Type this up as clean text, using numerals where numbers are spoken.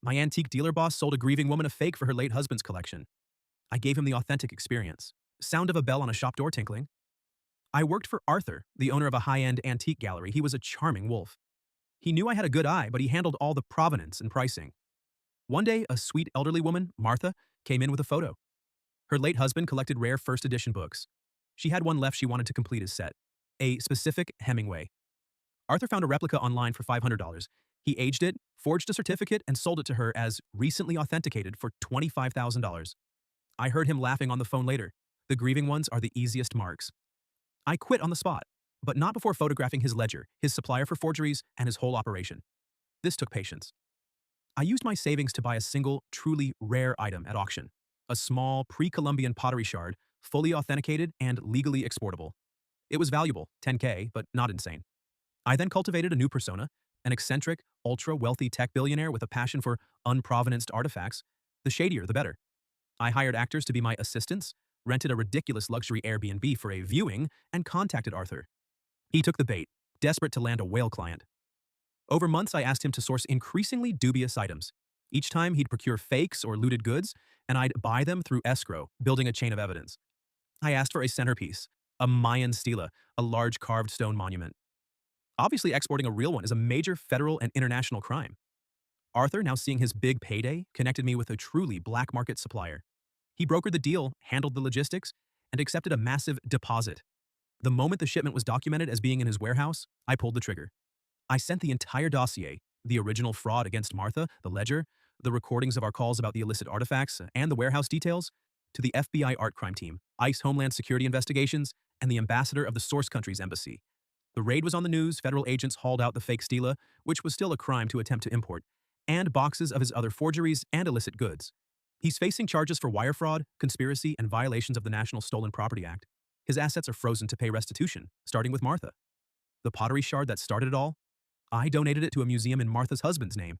My antique dealer boss sold a grieving woman a fake for her late husband's collection. I gave him the authentic experience. Sound of a bell on a shop door tinkling. I worked for Arthur, the owner of a high-end antique gallery. He was a charming wolf. He knew I had a good eye, but he handled all the provenance and pricing. One day, a sweet elderly woman, Martha, came in with a photo. Her late husband collected rare first edition books. She had one left she wanted to complete his set, a specific Hemingway. Arthur found a replica online for $500. He aged it, forged a certificate, and sold it to her as recently authenticated for $25,000. I heard him laughing on the phone later. The grieving ones are the easiest marks. I quit on the spot, but not before photographing his ledger, his supplier for forgeries, and his whole operation. This took patience. I used my savings to buy a single, truly rare item at auction. A small, pre-Columbian pottery shard, fully authenticated and legally exportable. It was valuable, $10K, but not insane. I then cultivated a new persona, an eccentric, ultra-wealthy tech billionaire with a passion for unprovenanced artifacts. The shadier, the better. I hired actors to be my assistants, rented a ridiculous luxury Airbnb for a viewing, and contacted Arthur. He took the bait, desperate to land a whale client. Over months, I asked him to source increasingly dubious items. Each time, he'd procure fakes or looted goods, and I'd buy them through escrow, building a chain of evidence. I asked for a centerpiece, a Mayan stela, a large carved stone monument. Obviously, exporting a real one is a major federal and international crime. Arthur, now seeing his big payday, connected me with a truly black market supplier. He brokered the deal, handled the logistics, and accepted a massive deposit. The moment the shipment was documented as being in his warehouse, I pulled the trigger. I sent the entire dossier, the original fraud against Martha, the ledger, the recordings of our calls about the illicit artifacts, and the warehouse details, to the FBI art crime team, ICE Homeland Security Investigations, and the ambassador of the source country's embassy. The raid was on the news, federal agents hauled out the fake stela, which was still a crime to attempt to import, and boxes of his other forgeries and illicit goods. He's facing charges for wire fraud, conspiracy, and violations of the National Stolen Property Act. His assets are frozen to pay restitution, starting with Martha. The pottery shard that started it all? I donated it to a museum in Martha's husband's name.